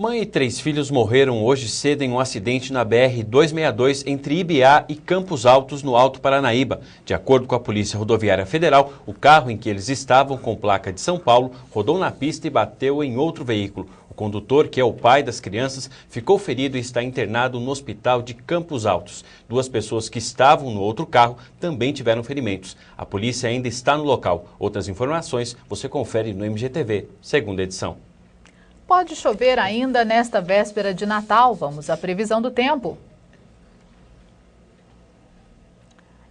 Mãe e 3 filhos morreram hoje cedo em um acidente na BR-262 entre Ibiá e Campos Altos, no Alto Paranaíba. De acordo com a Polícia Rodoviária Federal, o carro em que eles estavam, com placa de São Paulo, rodou na pista e bateu em outro veículo. O condutor, que é o pai das crianças, ficou ferido e está internado no hospital de Campos Altos. 2 pessoas que estavam no outro carro também tiveram ferimentos. A polícia ainda está no local. Outras informações você confere no MGTV, segunda edição. Pode chover ainda nesta véspera de Natal. Vamos à previsão do tempo.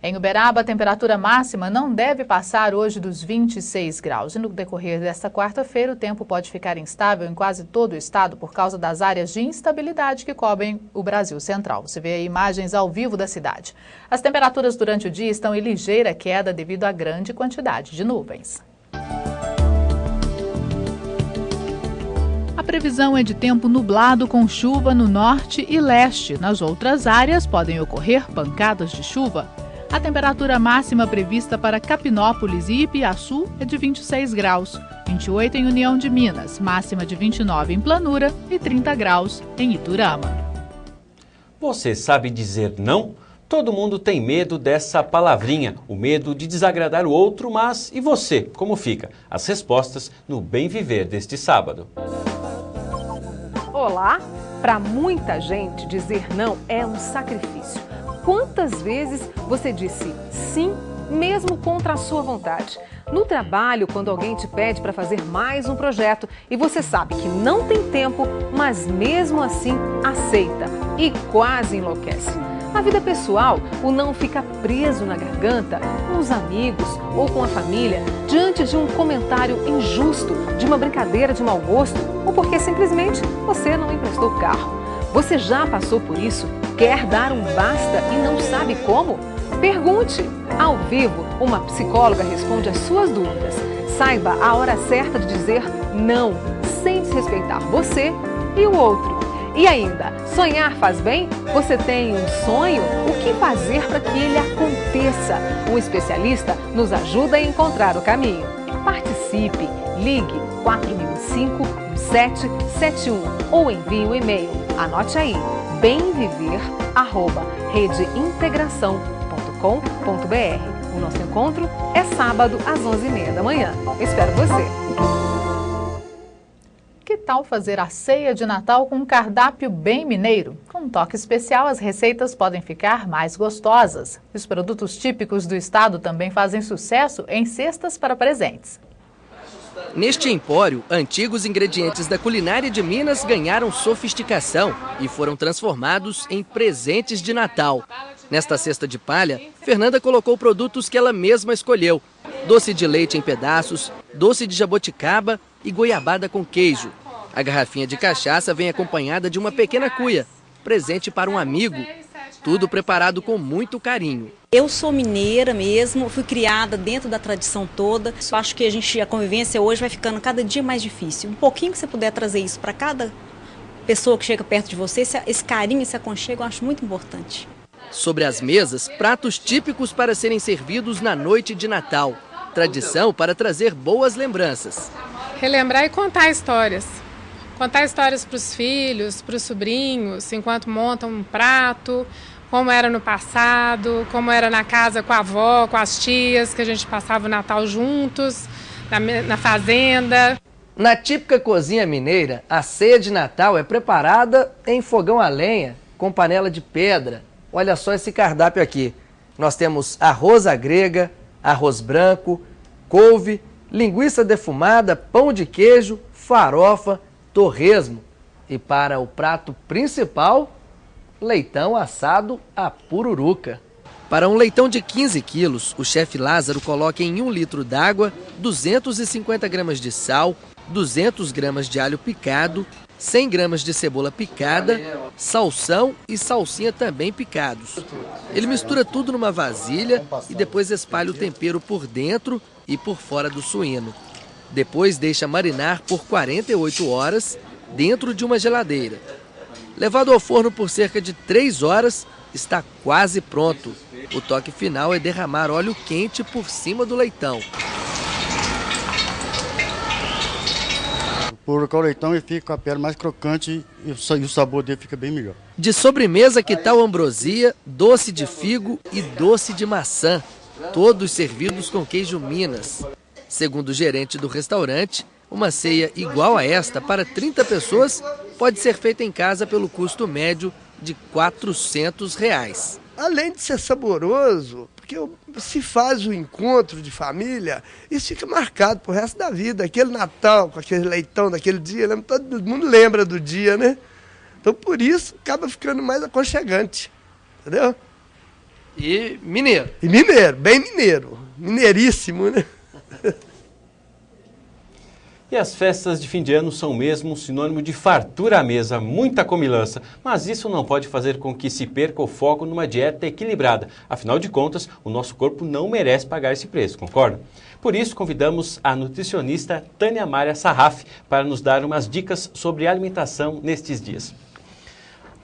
Em Uberaba, a temperatura máxima não deve passar hoje dos 26 graus. E no decorrer desta quarta-feira, o tempo pode ficar instável em quase todo o estado por causa das áreas de instabilidade que cobrem o Brasil Central. Você vê aí imagens ao vivo da cidade. As temperaturas durante o dia estão em ligeira queda devido à grande quantidade de nuvens. A previsão é de tempo nublado com chuva no norte e leste. Nas outras áreas podem ocorrer pancadas de chuva. A temperatura máxima prevista para Capinópolis e Ipiaçu é de 26 graus, 28 em União de Minas, máxima de 29 em Planura e 30 graus em Iturama. Você sabe dizer não? Todo mundo tem medo dessa palavrinha, o medo de desagradar o outro, mas e você, como fica? As respostas no Bem Viver deste sábado. Olá! Para muita gente, dizer não é um sacrifício. Quantas vezes você disse sim, mesmo contra a sua vontade? No trabalho, quando alguém te pede para fazer mais um projeto e você sabe que não tem tempo, mas mesmo assim aceita e quase enlouquece. Na vida pessoal, o não fica preso na garganta com os amigos ou com a família diante de um comentário injusto, de uma brincadeira de mau gosto ou porque simplesmente você não emprestou o carro. Você já passou por isso? Quer dar um basta e não sabe como? Pergunte! Ao vivo, uma psicóloga responde as suas dúvidas. Saiba a hora certa de dizer não, sem desrespeitar você e o outro. E ainda, sonhar faz bem? Você tem um sonho? O que fazer para que ele aconteça? Um especialista nos ajuda a encontrar o caminho. Participe! Ligue 4005-1771 ou envie um e-mail. Anote aí, bemviver@redeintegração.com.br. O nosso encontro é sábado às 11h30 da manhã. Espero você! Que tal fazer a ceia de Natal com um cardápio bem mineiro? Com um toque especial, as receitas podem ficar mais gostosas. Os produtos típicos do estado também fazem sucesso em cestas para presentes. Neste empório, antigos ingredientes da culinária de Minas ganharam sofisticação e foram transformados em presentes de Natal. Nesta cesta de palha, Fernanda colocou produtos que ela mesma escolheu: doce de leite em pedaços, doce de jaboticaba e goiabada com queijo. A garrafinha de cachaça vem acompanhada de uma pequena cuia, presente para um amigo. Tudo preparado com muito carinho. Eu sou mineira mesmo, fui criada dentro da tradição toda. Só acho que a convivência hoje vai ficando cada dia mais difícil. Um pouquinho que você puder trazer isso para cada pessoa que chega perto de você, esse carinho, esse aconchego, eu acho muito importante. Sobre as mesas, pratos típicos para serem servidos na noite de Natal. Tradição para trazer boas lembranças. Relembrar e contar histórias. Contar histórias para os filhos, para os sobrinhos, enquanto montam um prato, como era no passado, como era na casa com a avó, com as tias, que a gente passava o Natal juntos, na fazenda. Na típica cozinha mineira, a ceia de Natal é preparada em fogão a lenha, com panela de pedra. Olha só esse cardápio aqui. Nós temos arroz à grega, arroz branco, couve, linguiça defumada, pão de queijo, farofa, torresmo. E para o prato principal, leitão assado à pururuca. Para um leitão de 15 quilos, o chefe Lázaro coloca em 1 litro d'água 250 gramas de sal, 200 gramas de alho picado, 100 gramas de cebola picada, salsão e salsinha também picados. Ele mistura tudo numa vasilha e depois espalha o tempero por dentro e por fora do suíno. Depois deixa marinar por 48 horas dentro de uma geladeira. Levado ao forno por cerca de 3 horas, está quase pronto. O toque final é derramar óleo quente por cima do leitão. por colocar o leitão ele fica com a pele mais crocante e o sabor dele fica bem melhor. De sobremesa, que tal ambrosia, doce de figo e doce de maçã, todos servidos com queijo Minas. Segundo o gerente do restaurante, uma ceia igual a esta para 30 pessoas pode ser feita em casa pelo custo médio de R$ 400. Além de ser saboroso, porque se faz o encontro de família, isso fica marcado pro resto da vida. Aquele Natal, com aquele leitão daquele dia, todo mundo lembra do dia, né? Então, por isso, acaba ficando mais aconchegante, entendeu? E mineiro. E mineiro, bem mineiro. Mineiríssimo, né? E as festas de fim de ano são mesmo um sinônimo de fartura à mesa, muita comilança. Mas isso não pode fazer com que se perca o foco numa dieta equilibrada. Afinal de contas, o nosso corpo não merece pagar esse preço, concorda? Por isso, convidamos a nutricionista Tânia Mária Sarraf para nos dar umas dicas sobre alimentação nestes dias.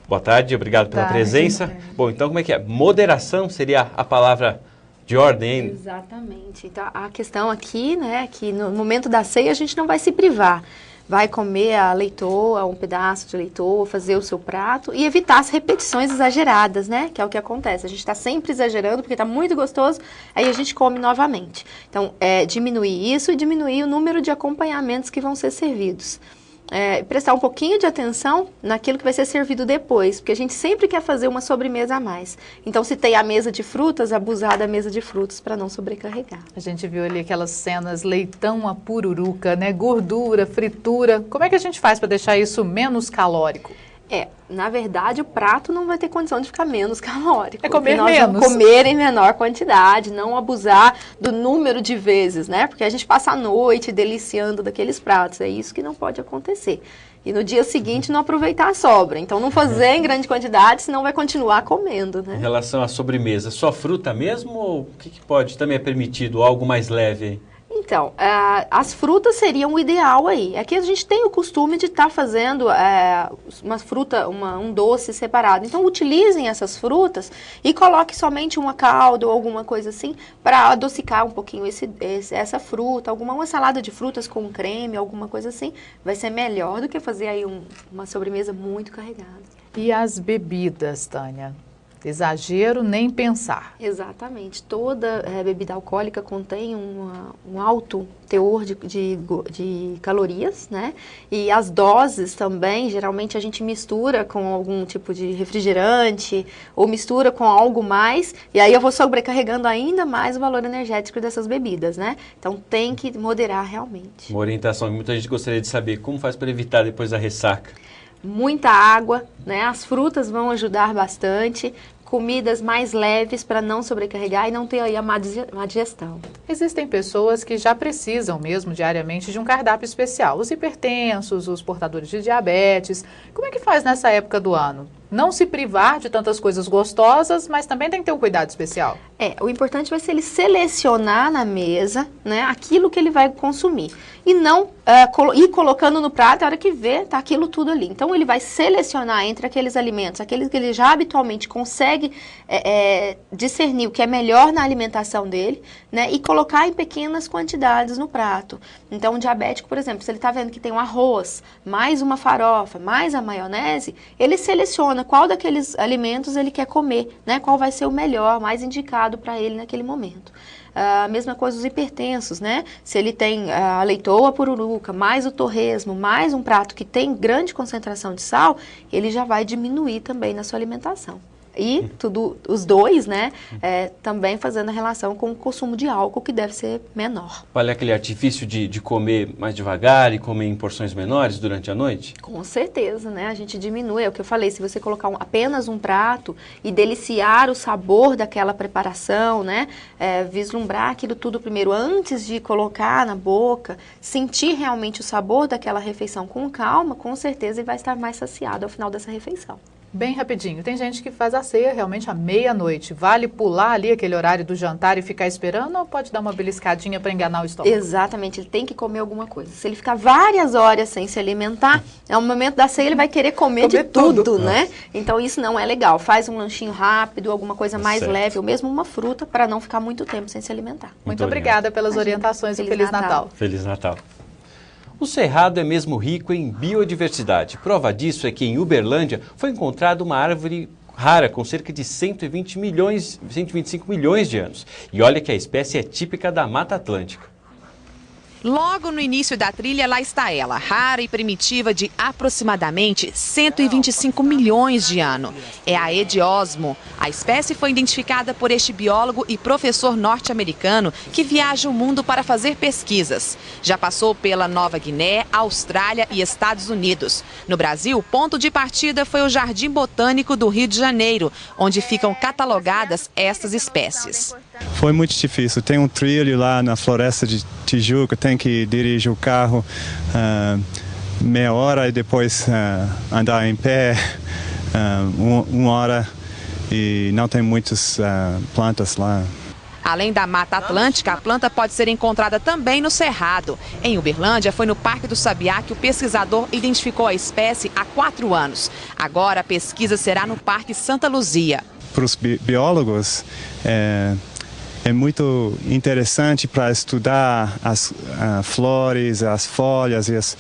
Boa tarde, obrigado pela presença. Bom, então como é que é? Moderação seria a palavra de ordem, hein? Exatamente. Então, a questão aqui, né, que no momento da ceia a gente não vai se privar. Vai comer a leitoa, um pedaço de leitoa, fazer o seu prato e evitar as repetições exageradas, né, que é o que acontece. A gente está sempre exagerando porque está muito gostoso, aí a gente come novamente. Então, diminuir isso e diminuir o número de acompanhamentos que vão ser servidos. Prestar um pouquinho de atenção naquilo que vai ser servido depois, porque a gente sempre quer fazer uma sobremesa a mais. Então, se tem a mesa de frutas, abusar da mesa de frutas para não sobrecarregar. A gente viu ali aquelas cenas, leitão a pururuca, né? Gordura, fritura. Como é que a gente faz para deixar isso menos calórico? Na verdade, o prato não vai ter condição de ficar menos calórico. É comer nós menos. Vamos comer em menor quantidade, não abusar do número de vezes, né? Porque a gente passa a noite deliciando daqueles pratos. É isso que não pode acontecer. E no dia seguinte não aproveitar a sobra. Então, não fazer em grande quantidade, senão vai continuar comendo, né? Em relação à sobremesa, só fruta mesmo ou o que pode? Também é permitido algo mais leve aí? Então, as frutas seriam o ideal aí. Aqui a gente tem o costume de estar fazendo uma fruta, um doce separado. Então, utilizem essas frutas e coloque somente uma calda ou alguma coisa assim para adocicar um pouquinho essa fruta. Uma salada de frutas com creme, alguma coisa assim. Vai ser melhor do que fazer aí uma sobremesa muito carregada. E as bebidas, Tânia? Exagero nem pensar. Exatamente. Toda bebida alcoólica contém um alto teor de calorias, né? E as doses também, geralmente a gente mistura com algum tipo de refrigerante ou mistura com algo mais, e aí eu vou sobrecarregando ainda mais o valor energético dessas bebidas, né? Então tem que moderar realmente. Uma orientação que muita gente gostaria de saber, como faz para evitar depois a ressaca? Muita água, né? As frutas vão ajudar bastante, comidas mais leves para não sobrecarregar e não ter aí a má digestão. Existem pessoas que já precisam mesmo diariamente de um cardápio especial. Os hipertensos, os portadores de diabetes. Como é que faz nessa época do ano? Não se privar de tantas coisas gostosas, mas também tem que ter um cuidado especial. O importante vai ser ele selecionar na mesa, né, aquilo que ele vai consumir. E não ir colocando no prato, a hora que vê, tá aquilo tudo ali. Então, ele vai selecionar entre aqueles alimentos, aqueles que ele já habitualmente consegue discernir o que é melhor na alimentação dele, né, e colocar em pequenas quantidades no prato. Então, o diabético, por exemplo, se ele está vendo que tem um arroz, mais uma farofa, mais a maionese, ele seleciona qual daqueles alimentos ele quer comer, né? Qual vai ser o melhor, mais indicado para ele naquele momento. A mesma coisa os hipertensos, né? Se ele tem a leitoa, a pururuca, mais o torresmo, mais um prato que tem grande concentração de sal, ele já vai diminuir também na sua alimentação. E os dois, né, também fazendo a relação com o consumo de álcool, que deve ser menor. Vale aquele artifício de comer mais devagar e comer em porções menores durante a noite? Com certeza, né? A gente diminui. É o que eu falei, se você colocar apenas um prato e deliciar o sabor daquela preparação, né? Vislumbrar aquilo tudo primeiro antes de colocar na boca, sentir realmente o sabor daquela refeição com calma, com certeza ele vai estar mais saciado ao final dessa refeição. Bem rapidinho, tem gente que faz a ceia realmente à meia-noite. Vale pular ali aquele horário do jantar e ficar esperando ou pode dar uma beliscadinha para enganar o estômago? Exatamente, ele tem que comer alguma coisa. Se ele ficar várias horas sem se alimentar, no momento da ceia ele vai querer comer de tudo, né? Então isso não é legal. Faz um lanchinho rápido, alguma coisa mais leve, ou mesmo uma fruta, para não ficar muito tempo sem se alimentar. Muito obrigada pelas orientações e Feliz Natal. Feliz Natal. O Cerrado é mesmo rico em biodiversidade. Prova disso é que em Uberlândia foi encontrada uma árvore rara com cerca de 125 milhões de anos. E olha que a espécie é típica da Mata Atlântica. Logo no início da trilha, lá está ela, rara e primitiva de aproximadamente 125 milhões de anos. É a Ediosmo. A espécie foi identificada por este biólogo e professor norte-americano que viaja o mundo para fazer pesquisas. Já passou pela Nova Guiné, Austrália e Estados Unidos. No Brasil, o ponto de partida foi o Jardim Botânico do Rio de Janeiro, onde ficam catalogadas estas espécies. Foi muito difícil. Tem um trilho lá na Floresta de Tijuca, tem que dirigir o carro meia hora e depois andar em pé uma hora e não tem muitas plantas lá. Além da Mata Atlântica, a planta pode ser encontrada também no Cerrado. Em Uberlândia, foi no Parque do Sabiá que o pesquisador identificou a espécie há 4 anos. Agora a pesquisa será no Parque Santa Luzia. Para os biólogos, é muito interessante para estudar as flores, as folhas e as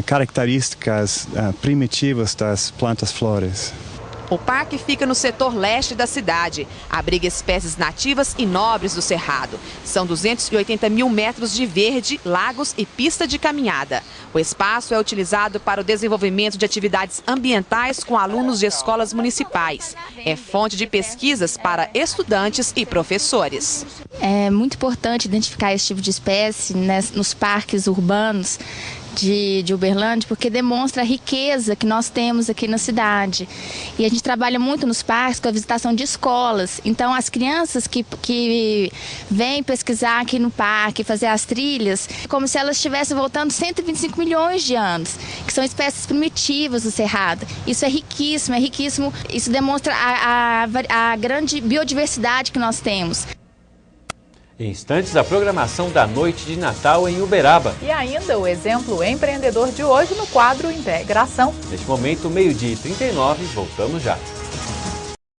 características primitivas das plantas-flores. O parque fica no setor leste da cidade. Abriga espécies nativas e nobres do Cerrado. São 280 mil metros de verde, lagos e pista de caminhada. O espaço é utilizado para o desenvolvimento de atividades ambientais com alunos de escolas municipais. É fonte de pesquisas para estudantes e professores. É muito importante identificar esse tipo de espécie nos parques urbanos de Uberlândia, porque demonstra a riqueza que nós temos aqui na cidade. E a gente trabalha muito nos parques com a visitação de escolas. Então, as crianças que vêm pesquisar aqui no parque, fazer as trilhas, como se elas estivessem voltando 125 milhões de anos, que são espécies primitivas do Cerrado. Isso é riquíssimo, é riquíssimo. Isso demonstra a grande biodiversidade que nós temos. Em instantes, a programação da noite de Natal em Uberaba. E ainda o exemplo empreendedor de hoje no quadro Integração. Neste momento, 12h39, voltamos já.